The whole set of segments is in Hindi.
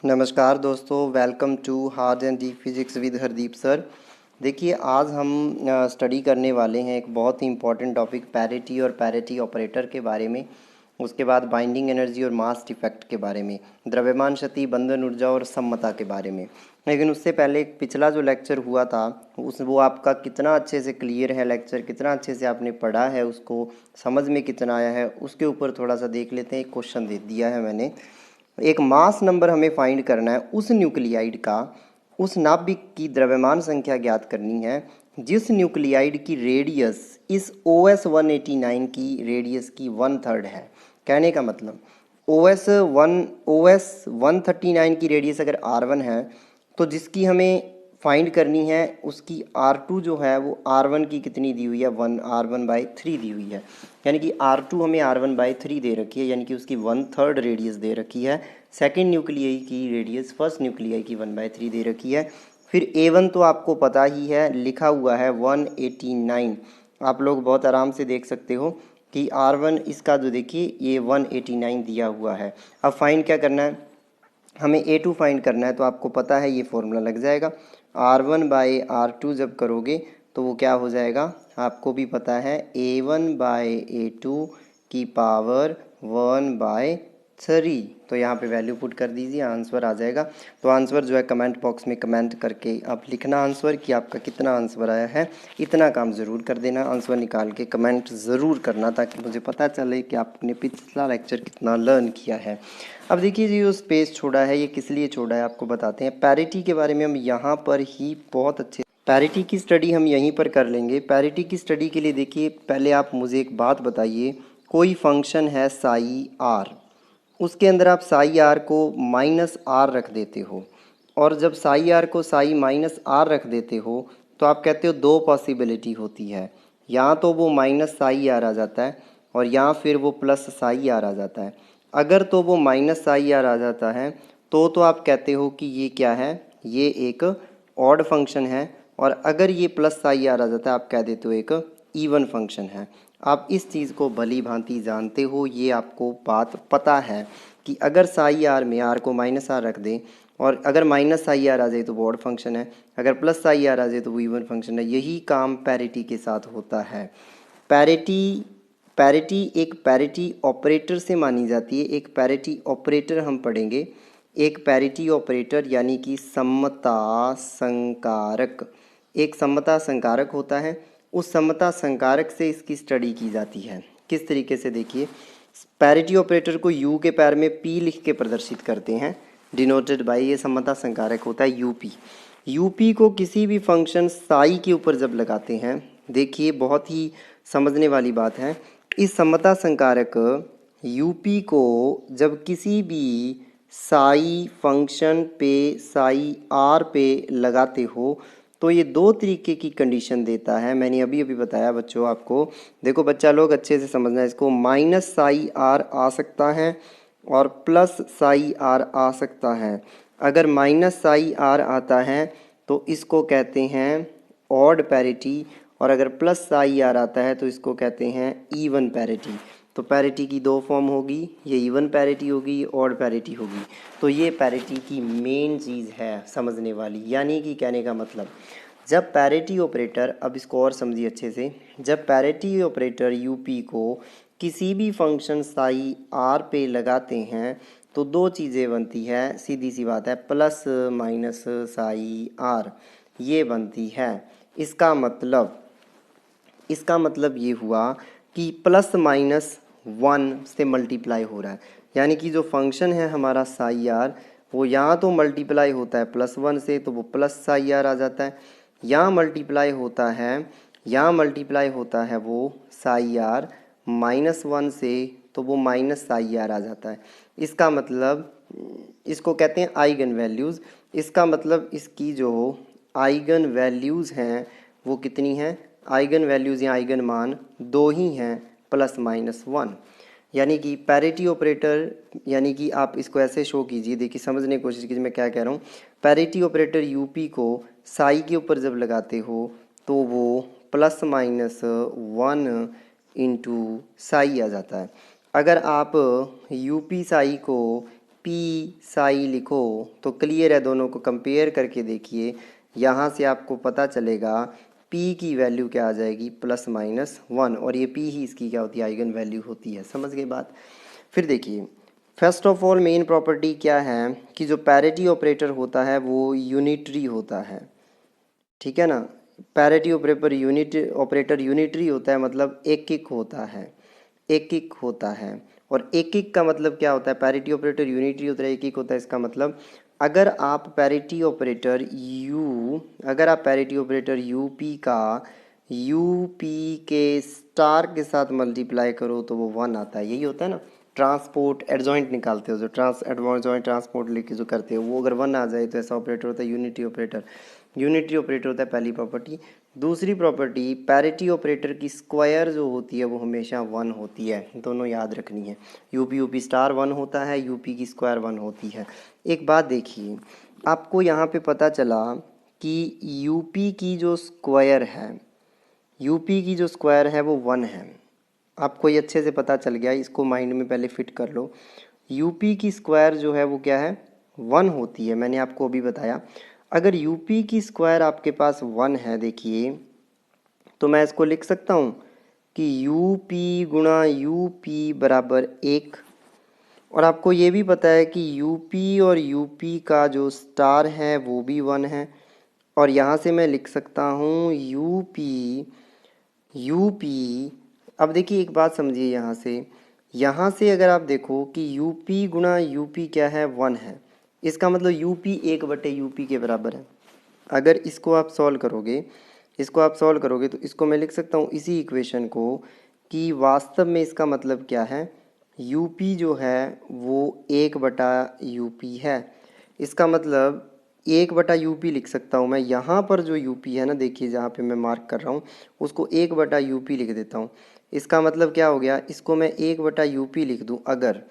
नमस्कार दोस्तों, welcome to hard and deep physics with Hardeep sir. देखिए, आज हम स्टडी करने वाले हैं एक बहुत ही इम्पॉर्टेंट टॉपिक पैरिटी और पैरिटी ऑपरेटर के बारे में। उसके बाद बाइंडिंग एनर्जी और मास डिफेक्ट के बारे में, द्रव्यमान शक्ति, बंधन ऊर्जा और समता के बारे में। लेकिन उससे पहले एक पिछला जो लेक्चर हुआ था वो आपका कितना अच्छे से क्लियर है लेक्चर, कितना अच्छे से आपने पढ़ा है, उसको समझ में कितना आया है, उसके ऊपर थोड़ा सा देख लेते हैं। एक क्वेश्चन दे दिया है मैंने, एक मास नंबर हमें फाइंड करना है उस न्यूक्लियाइड का, उस नाभिक की द्रव्यमान संख्या ज्ञात करनी है जिस न्यूक्लियाइड की रेडियस इस OS 189 की रेडियस की 1/3 है। कहने का मतलब OS 139 की रेडियस अगर R1 है तो जिसकी हमें फाइंड करनी है उसकी R2 जो है वो R1 की कितनी दी हुई है, R1/3 दी हुई है। यानी कि R2 हमें R1/3 दे रखी है, यानी कि उसकी 1/3 रेडियस दे रखी है। सेकेंड न्यूक्लियाई की रेडियस फर्स्ट न्यूक्लियाई की 1/3 दे रखी है। फिर A1 तो आपको पता ही है, लिखा हुआ है 189। आप लोग बहुत आराम से देख सकते हो कि R1 इसका जो देखिए ये 189 दिया हुआ है। अब फाइंड क्या करना है, हमें A2 फाइंड करना है। तो आपको पता है ये फॉर्मूला लग जाएगा, R1/R2 जब करोगे तो वो क्या हो जाएगा, आपको भी पता है A1/A2 की पावर 1/3। तो यहाँ पे वैल्यू पुट कर दीजिए, आंसर आ जाएगा। तो आंसर जो है कमेंट बॉक्स में कमेंट करके आप लिखना आंसर कि आपका कितना आंसर आया है। इतना काम ज़रूर कर देना, आंसर निकाल के कमेंट ज़रूर करना ताकि मुझे पता चले कि आपने पिछला लेक्चर कितना लर्न किया है। अब देखिए जी, जो स्पेस छोड़ा है ये किस लिए छोड़ा है आपको बताते हैं। पैरिटी के बारे में हम यहाँ पर ही बहुत अच्छे, पैरिटी की स्टडी हम यहीं पर कर लेंगे। पैरिटी की स्टडी के लिए देखिए, पहले आप मुझे एक बात बताइए, कोई फंक्शन है साई आर, उसके अंदर आप साई आर को -r रख देते हो, और जब साई आर को साई -r रख देते हो तो आप कहते हो दो पॉसिबिलिटी होती है, या तो वो माइनस साई आर आ जाता है और या फिर वो प्लस साई आर आ जाता है। अगर तो वो माइनस साई आर आ जाता है तो आप कहते हो कि ये क्या है, ये एक ऑड फंक्शन है, और अगर ये प्लस साई आर आ जाता है आप कह देते हो एक इवन फंक्शन है। आप इस चीज़ को भली भांति जानते हो, ये आपको बात पता है कि अगर साई आर में आर को -r रख दें और अगर माइनस साई आर आ जाए तो वो ऑड फंक्शन है, अगर प्लस साई आर आ जाए तो वो इवन फंक्शन है। यही काम पैरिटी के साथ होता है। पैरिटी एक पैरिटी ऑपरेटर से मानी जाती है। एक पैरिटी ऑपरेटर हम पढ़ेंगे, एक पैरिटी ऑपरेटर यानी कि समता संकारक। एक समता संकारक होता है, उस समता संकारक से इसकी स्टडी की जाती है। किस तरीके से, देखिए, पैरिटी ऑपरेटर को U के पैर में P लिख के प्रदर्शित करते हैं, डिनोटेड बाय, ये समता संकारक होता है UP। UP को किसी भी फंक्शन साई के ऊपर जब लगाते हैं, देखिए बहुत ही समझने वाली बात है, इस समता संकारक UP को जब किसी भी साई फंक्शन पे साई आर पे लगाते हो तो ये दो तरीके की कंडीशन देता है। मैंने अभी बताया बच्चों आपको, देखो बच्चा लोग अच्छे से समझना है इसको, माइनस साई आर आ सकता है और प्लस साई आर आ सकता है। अगर माइनस साई आर आता है तो इसको कहते हैं ऑड पैरिटी, और अगर प्लस साई आर आता है तो इसको कहते हैं इवन पैरिटी। तो पैरिटी की दो फॉर्म होगी, ये इवन पैरिटी होगी, ये ऑड पैरिटी होगी। तो ये पैरिटी की मेन चीज़ है समझने वाली, यानी कि कहने का मतलब, जब पैरिटी ऑपरेटर, अब इसको और समझिए अच्छे से, जब पैरिटी ऑपरेटर यूपी को किसी भी फंक्शन साई आर पे लगाते हैं तो दो चीज़ें बनती है, सीधी सी बात है, प्लस माइनस साई आर ये बनती है। इसका मतलब ये हुआ कि +-1 से मल्टीप्लाई हो रहा है, यानी कि जो फंक्शन है हमारा साई आर वो यहाँ तो मल्टीप्लाई होता है +1 से तो वो प्लस साई आर आ जाता है, यहाँ मल्टीप्लाई होता है वो साई आर -1 से तो वो माइनस साई आर आ जाता है। इसका मतलब, इसको कहते हैं आइगन वैल्यूज़। इसका मतलब इसकी जो आइगन वैल्यूज़ हैं वो कितनी हैं, आइगन वैल्यूज़ या आइगन मान दो ही हैं, +-1। यानी कि पैरिटी ऑपरेटर, यानी कि आप इसको ऐसे शो कीजिए, देखिए समझने की कोशिश कीजिए मैं क्या कह रहा हूँ। पैरिटी ऑपरेटर यूपी को साई के ऊपर जब लगाते हो तो वो +-1 इंटू साई आ जाता है। अगर आप यूपी साई को पी साई लिखो तो क्लियर है, दोनों को कंपेयर करके देखिए, यहाँ से आपको पता चलेगा पी की वैल्यू क्या आ जाएगी +-1, और ये पी ही इसकी क्या होती है, आइगन वैल्यू होती है। समझ गए बात। फिर देखिए first of all main property क्या है कि जो पैरिटी ऑपरेटर होता है वो यूनिटरी होता है, ठीक है ना। पैरिटी ऑपरेटर यूनिटरी होता है, मतलब एक एक होता है, एक एक होता है। और एक एक का मतलब क्या होता है, पैरिटी ऑपरेटर यूनिटरी होता है, एक एक होता है। इसका मतलब अगर आप पैरिटी ऑपरेटर यूपी का यूपी के स्टार के साथ मल्टीप्लाई करो तो वो 1 आता है। यही होता है ना, ट्रांसपोर्ट एडजॉइंट निकालते हो, जो एडजॉइंट ट्रांसपोर्ट लेके जो करते हो, वो अगर 1 आ जाए तो ऐसा ऑपरेटर होता है यूनिटरी ऑपरेटर। यूनिटरी ऑपरेटर होता है पहली प्रॉपर्टी। दूसरी प्रॉपर्टी, पैरिटी ऑपरेटर की स्क्वायर जो होती है वो हमेशा 1 होती है, दोनों याद रखनी है। यूपी स्टार 1 होता है, यूपी की स्क्वायर 1 होती है। एक बात देखिए, आपको यहाँ पे पता चला कि यूपी की जो स्क्वायर है वो 1 है। आपको ये अच्छे से पता चल गया, इसको माइंड में पहले फिट कर लो। यूपी की स्क्वायर जो है वो क्या है, 1 होती है, मैंने आपको अभी बताया। अगर यूपी की स्क्वायर आपके पास 1 है, देखिए तो मैं इसको लिख सकता हूँ कि यूपी गुणा यूपी बराबर 1। और आपको ये भी पता है कि यूपी और यूपी का जो स्टार है वो भी 1 है। और यहाँ से मैं लिख सकता हूँ यूपी। अब देखिए एक बात समझिए, यहाँ से अगर आप देखो कि यूपी गुणा यूपी क्या है, 1 है। इसका मतलब यूपी 1/यूपी के बराबर है। अगर इसको आप सॉल्व करोगे तो इसको मैं लिख सकता हूँ इसी इक्वेशन को कि वास्तव में इसका मतलब क्या है, यूपी जो है वो 1/यूपी है। इसका मतलब 1/यूपी लिख सकता हूँ मैं। यहाँ पर जो यूपी है ना, देखिए जहाँ पे मैं मार्क कर रहा हूँ उसको 1/यूपी लिख देता हूँ। इसका मतलब क्या हो गया, इसको मैं 1/यूपी लिख दूँ अगर,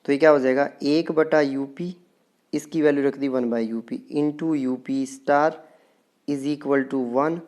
तो ये क्या हो जाएगा 1/यूपी, इसकी वैल्यू रख दी UP into UP star is equal to 1।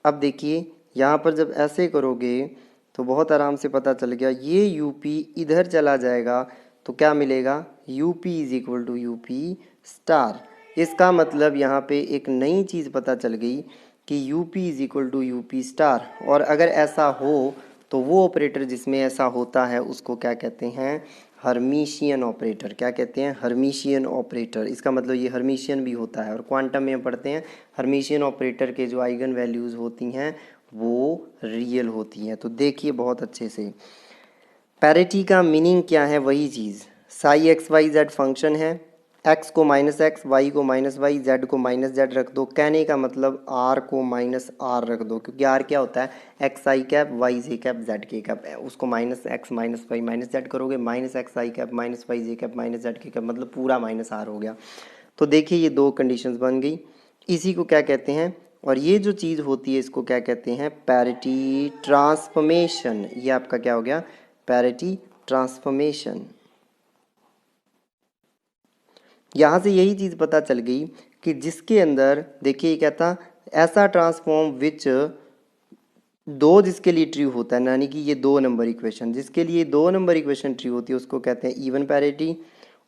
अब देखिए यहाँ पर जब ऐसे करोगे तो बहुत आराम से पता चल गया, ये यूपी इधर चला जाएगा तो क्या मिलेगा, u p is equal to u p star. इसका मतलब यहाँ पे एक नई चीज़ पता चल गई कि u p is equal to u p star. और अगर ऐसा हो तो वो ऑपरेटर जिसमें ऐसा होता है उसको क्या कहते हैं, हर्मिशियन ऑपरेटर। क्या कहते हैं, हर्मिशियन ऑपरेटर। इसका मतलब ये हर्मिशियन भी होता है। और क्वांटम में पढ़ते हैं हर्मिशियन ऑपरेटर के जो आइगन वैल्यूज़ होती हैं वो रियल होती हैं। तो देखिए बहुत अच्छे से, पैरिटी का मीनिंग क्या है, वही चीज़ साई XYZ फंक्शन है, x को -x, y को -y, z को -z रख दो। कहने का मतलब r को -r रख दो, क्योंकि r क्या होता है, xi cap yj cap zk cap. उसको -x -y -z करोगे, -xi cap -yj cap -zk cap, मतलब पूरा -r हो गया। तो देखिए ये दो कंडीशंस बन गई। इसी को क्या कहते हैं, और ये जो चीज़ होती है इसको क्या कहते हैं, पैरिटी ट्रांसफॉर्मेशन। ये आपका क्या हो गया, पैरिटी ट्रांसफॉर्मेशन। यहाँ से यही चीज़ पता चल गई कि जिसके अंदर देखिए क्या था, ऐसा ट्रांसफॉर्म विच दो जिसके लिए ट्रू होता है, यानी कि ये 2 नंबर इक्वेशन, जिसके लिए 2 नंबर इक्वेशन ट्रू होती है उसको कहते हैं इवन पैरिटी।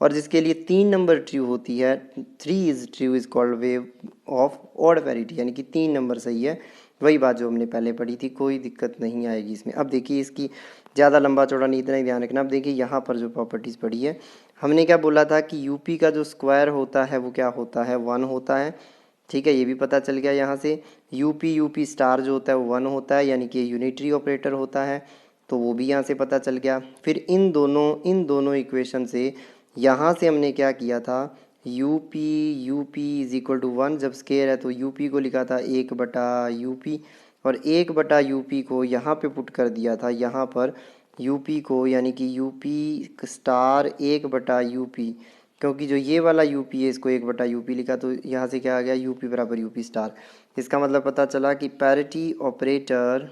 और जिसके लिए 3 नंबर ट्रू होती है, 3 is true is called wave of odd parity, यानी कि 3 नंबर सही है। वही बात जो हमने पहले पढ़ी थी, कोई दिक्कत नहीं आएगी इसमें। अब देखिए इसकी ज़्यादा लंबा चौड़ा नहीं, इतना ही ध्यान रखना। अब देखिए यहाँ पर जो प्रॉपर्टीज़ पढ़ी है, हमने क्या बोला था कि यूपी का जो स्क्वायर होता है वो क्या होता है, 1 होता है। ठीक है, ये भी पता चल गया। यहाँ से यूपी स्टार जो होता है वो 1 होता है, यानी कि यूनिटरी ऑपरेटर होता है, तो वो भी यहाँ से पता चल गया। फिर इन दोनों इक्वेशन से यहाँ से हमने क्या किया था, यूपी इज इक्वल टू 1, जब स्केयर है तो यूपी को लिखा था 1/यूपी, और 1/यूपी को यहाँ पे पुट कर दिया था, यहाँ पर यूपी को, यानी कि यूपी स्टार 1/यूपी, क्योंकि जो ये वाला यूपी है इसको 1/यूपी लिखा, तो यहाँ से क्या आ गया, यूपी बराबर यूपी स्टार। इसका मतलब पता चला कि पैरिटी ऑपरेटर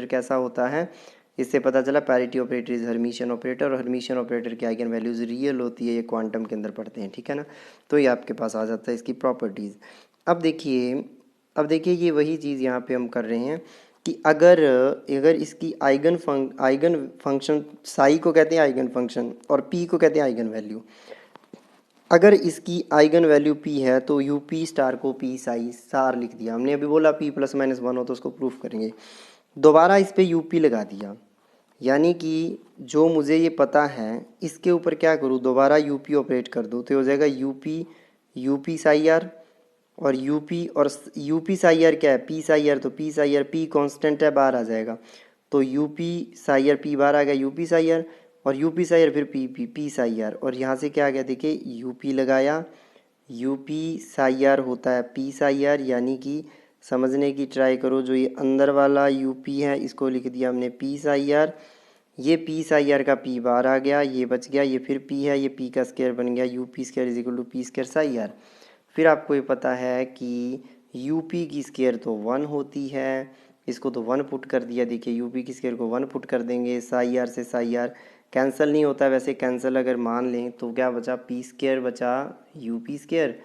कैसा होता है, इससे पता चला parity operator is Hermitian operator, और हर्मिशियन ऑपरेटर की आइगन वैल्यूज रियल होती है, ये क्वांटम के अंदर पढ़ते हैं, ठीक है ना। तो ये आपके पास आ जाता है इसकी प्रॉपर्टीज़। अब देखिए ये वही चीज़ यहाँ पे हम कर रहे हैं कि अगर इसकी आइगन फंक्शन, साई को कहते हैं आइगन फंक्शन और पी को कहते हैं आइगन वैल्यू। अगर इसकी आइगन वैल्यू p है तो यू पी स्टार को p साई स्टार लिख दिया हमने। अभी बोला p प्लस माइनस 1 हो तो उसको प्रूफ करेंगे। दोबारा इस पे यू पी लगा दिया, यानी कि जो मुझे ये पता है इसके ऊपर क्या करूँ, दोबारा यू पी ऑपरेट कर दूँ तो हो जाएगा यू पी साई आर और यू पी साई आर क्या है, पी साई आर, तो P psi R P constant है, बाहर आ जाएगा तो U P psi R P बाहर आ गया यू पी साई आर, और यू पी साई आर फिर पी साई आर, और यहाँ से क्या आ गया देखिए यू पी लगाया, यू पी साई आर होता है पी साई आर, यानी कि समझने की ट्राई करो, जो ये अंदर वाला यू पी है इसको लिख दिया हमने पी साई आर, ये पी साई आर का पी बाहर आ गया, ये बच गया, ये फिर पी है, ये पी का स्क्वायर बन गया, u p square is equal to p square psi r. फिर आपको ये पता है कि यू पी की स्क्वायर तो 1 होती है, इसको तो 1 पुट कर दिया, देखिए यू पी की स्क्वायर को 1 पुट कर देंगे, साई आर से साई आर कैंसिल नहीं होता, वैसे कैंसिल अगर मान लें तो क्या बचा, पी स्क्वायर बचा यू पी स्क्वायर,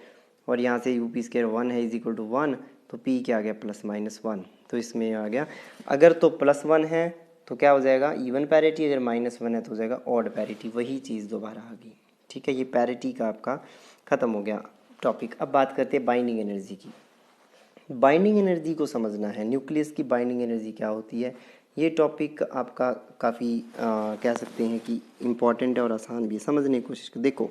और यहाँ से यू पी स्क्वायर 1 है इज इक्वल टू 1, तो पी क्या आ गया प्लस माइनस 1, तो इसमें आ गया। अगर तो प्लस 1 है तो क्या हो जाएगा इवन पैरिटी, अगर माइनस 1 है तो हो जाएगा ऑड पैरिटी, वही चीज़ दोबारा आ गई। ठीक है, ये पैरिटी का आपका ख़त्म हो गया टॉपिक। अब बात करते हैं बाइंडिंग एनर्जी की। बाइंडिंग एनर्जी को समझना है, न्यूक्लियस की बाइंडिंग एनर्जी क्या होती है, ये टॉपिक आपका काफ़ी कह सकते हैं कि इम्पॉर्टेंट है और आसान भी है, समझने की कोशिश करो। देखो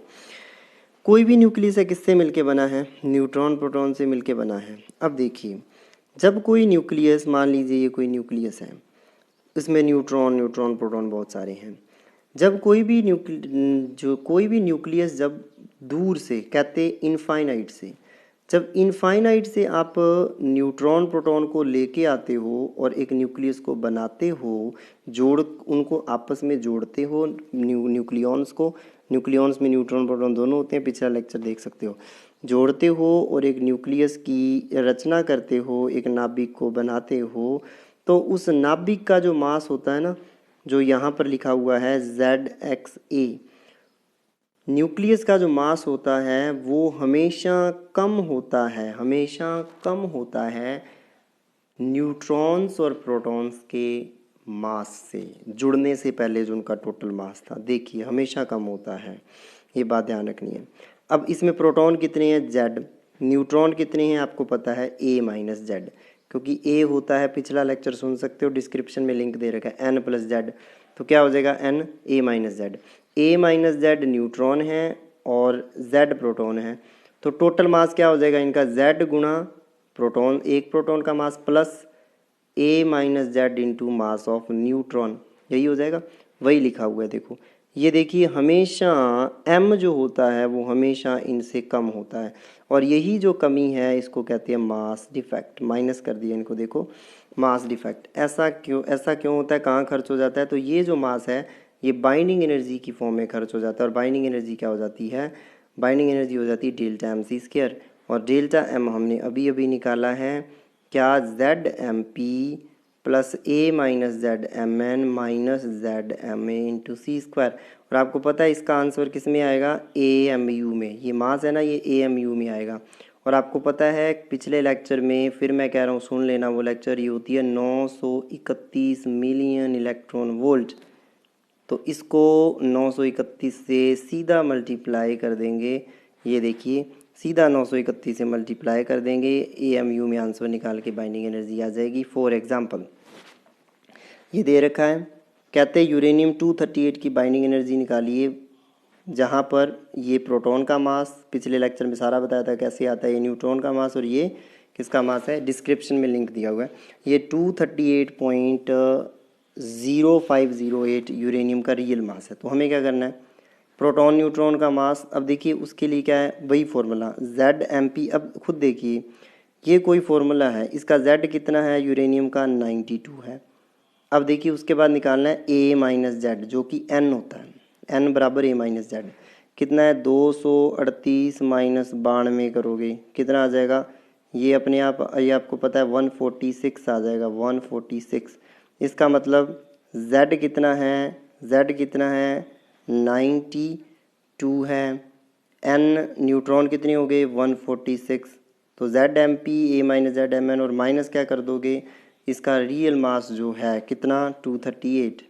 कोई भी न्यूक्लियस है किससे मिलके बना है, न्यूट्रॉन प्रोटॉन से मिलके बना है। अब देखिए जब कोई न्यूक्लियस, मान लीजिए ये कोई न्यूक्लियस है, इसमें न्यूट्रॉन प्रोटॉन बहुत सारे हैं, जब कोई भी न्यूक्लियस जब दूर से, कहते इनफाइनाइट से, जब इनफाइनाइट से आप न्यूट्रॉन प्रोटॉन को लेके आते हो और एक न्यूक्लियस को बनाते हो, उनको आपस में जोड़ते हो, न्यूक्लियॉन्स में न्यूट्रॉन प्रोटॉन दोनों होते हैं, पिछला लेक्चर देख सकते हो, जोड़ते हो और एक न्यूक्लियस की रचना करते हो, एक नाभिक को बनाते हो, तो उस नाभिक का जो मास होता है ना, जो यहाँ पर लिखा हुआ है ZXA, न्यूक्लियस का जो मास होता है वो हमेशा कम होता है न्यूट्रॉन्स और प्रोटॉन्स के मास से, जुड़ने से पहले जो उनका टोटल मास था, देखिए हमेशा कम होता है, ये बात ध्यान रखनी है। अब इसमें प्रोटॉन कितने हैं Z, न्यूट्रॉन कितने हैं आपको पता है A माइनस Z, क्योंकि A होता है, पिछला लेक्चर सुन सकते हो, डिस्क्रिप्शन में लिंक दे रखा है, N प्लस Z, तो क्या हो जाएगा N A minus Z, A minus Z neutron है और Z प्रोटॉन है, तो टोटल मास क्या हो जाएगा इनका, Z गुणा प्रोटॉन, एक प्रोटॉन का mass plus A minus Z into mass of neutron, यही हो जाएगा, वही लिखा हुआ है। देखो ये देखिए हमेशा M जो होता है वो हमेशा इनसे कम होता है, और यही जो कमी है इसको कहते हैं मास डिफेक्ट, माइनस कर दिया इनको, देखो मास डिफेक्ट। ऐसा क्यों होता है, कहाँ खर्च हो जाता है, तो ये जो मास है ये बाइंडिंग एनर्जी की फॉर्म में खर्च हो जाता है, और बाइंडिंग एनर्जी क्या हो जाती है, बाइंडिंग एनर्जी हो जाती है डेल्टा एम सी स्क्वायर, और डेल्टा एम हमने अभी अभी निकाला है क्या, z m p plus a minus z m n minus z m a into c square, और आपको पता है इसका आंसर किस में आएगा, ए एम यू में, ये मास है ना ये ए एम यू में आएगा। और आपको पता है पिछले लेक्चर में, फिर मैं कह रहा हूँ सुन लेना वो लेक्चर, ये होती है 931 मिलियन इलेक्ट्रॉन वोल्ट, तो इसको 931 से सीधा मल्टीप्लाई कर देंगे, ये देखिए सीधा 931 से मल्टीप्लाई कर देंगे, ए एम यू में आंसर निकाल के बाइंडिंग एनर्जी आ जाएगी। फॉर एग्जांपल ये दे रखा है, कहते हैं यूरेनियम 238 की बाइंडिंग एनर्जी निकालिए, जहाँ पर ये प्रोटॉन का मास, पिछले लेक्चर में सारा बताया था कैसे आता है, ये न्यूट्रॉन का मास और ये किसका मास है, डिस्क्रिप्शन में लिंक दिया हुआ है, ये 238.0508 यूरेनियम का रियल मास है। तो हमें क्या करना है, प्रोटॉन न्यूट्रॉन का मास, अब देखिए उसके लिए क्या है, वही फॉर्मूला जेड एम पी, अब खुद देखिए ये कोई फॉर्मूला है, इसका जेड कितना है यूरेनियम का 92 है। अब देखिए उसके बाद निकालना है ए माइनस जेड, जो कि एन होता है, एन बराबर ए माइनस जेड, कितना है 238 माइनस 92 करोगे कितना आ जाएगा, ये अपने आप, ये आपको पता है 146 आ जाएगा, 146। इसका मतलब z कितना है, z कितना है 92 है, n न्यूट्रॉन कितने हो गए 146, तो z m p a minus z m n, और माइनस क्या कर दोगे, इसका रियल मास जो है कितना 238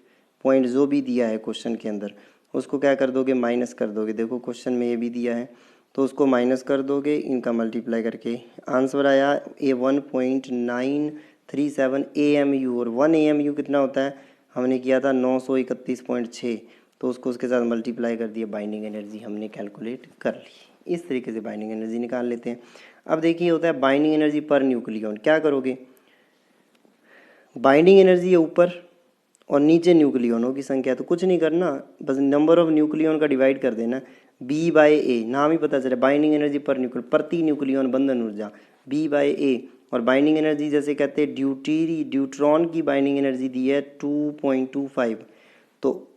पॉइंट जो भी दिया है क्वेश्चन के अंदर उसको क्या कर दोगे, माइनस कर दोगे। देखो क्वेश्चन में ये भी दिया है, तो उसको माइनस कर दोगे, इनका मल्टीप्लाई करके आंसर आया ए 1.937 AMU। और 1 AMU कितना होता है, हमने किया था 931.6, तो उसको उसके साथ मल्टीप्लाई कर दिया, बाइंडिंग एनर्जी हमने कैलकुलेट कर ली। इस तरीके से बाइंडिंग एनर्जी निकाल लेते हैं। अब देखिए होता है बाइंडिंग एनर्जी पर न्यूक्लियन, क्या करोगे, बाइंडिंग एनर्जी है ऊपर और नीचे न्यूक्लियनों की संख्या, तो कुछ नहीं करना, बस नंबर ऑफ न्यूक्लियन का डिवाइड कर देना। B/A, नाम ही पता चले, बाइंडिंग एनर्जी पर न्यूक्लियन, प्रति न्यूक्लियन बंधन ऊर्जा B/A। और बाइंडिंग एनर्जी जैसे कहते हैं ड्यूट्रॉन की बाइंडिंग एनर्जी दी है 2.25, तो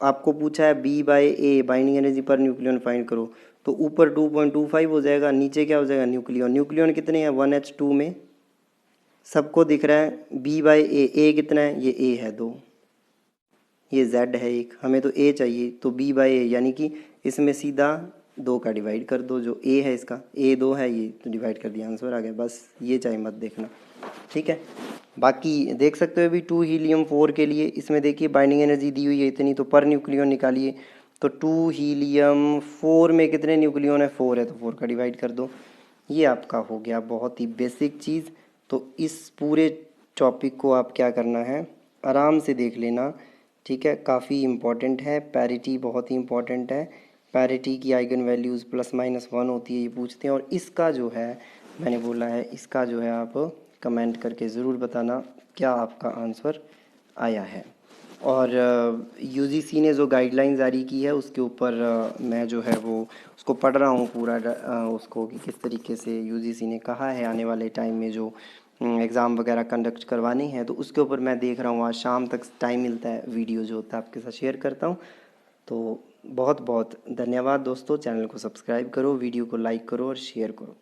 आपको पूछा है B/A binding energy per nucleon find करो, तो ऊपर 2.25 हो जाएगा, नीचे क्या हो जाएगा, न्यूक्लियन कितने हैं 1H2 में, सबको दिख रहा है B/A कितना है, ये A है 2, ये Z है 1, हमें तो A चाहिए, तो B/A यानी कि इसमें सीधा 2 का डिवाइड कर दो, जो A है इसका A 2 है, ये तो डिवाइड कर दिया, आंसर आ गया। बस ये चाहिए मत देखना, ठीक है। बाकी देख सकते हो अभी 2 हीलियम 4 के लिए, इसमें देखिए बाइंडिंग एनर्जी दी हुई है इतनी, तो पर न्यूक्लियन निकालिए, तो 2 हीलियम 4 में कितने न्यूक्लियन है, 4 है, तो 4 का डिवाइड कर दो। ये आपका हो गया बहुत ही बेसिक चीज़। तो इस पूरे टॉपिक को आप क्या करना है, आराम से देख लेना, ठीक है। काफ़ी इम्पॉर्टेंट है, पैरिटी बहुत ही इम्पॉर्टेंट है। पैरिटी की आइगन वैल्यूज़ +-1 होती है, ये पूछते हैं। और इसका जो है मैंने बोला है, इसका जो है आप कमेंट करके ज़रूर बताना क्या आपका आंसर आया है। और यूजीसी ने जो गाइडलाइन जारी की है उसके ऊपर मैं जो है वो उसको पढ़ रहा हूँ पूरा, उसको कि किस तरीके से यूजीसी ने कहा है आने वाले टाइम में जो एग्ज़ाम वगैरह कंडक्ट करवाने हैं, तो उसके ऊपर मैं देख रहा हूँ। आज शाम तक टाइम मिलता है, वीडियो जो होता है आपके साथ शेयर करता हूँ। तो बहुत बहुत धन्यवाद दोस्तों, चैनल को सब्सक्राइब करो, वीडियो को लाइक करो और शेयर करो।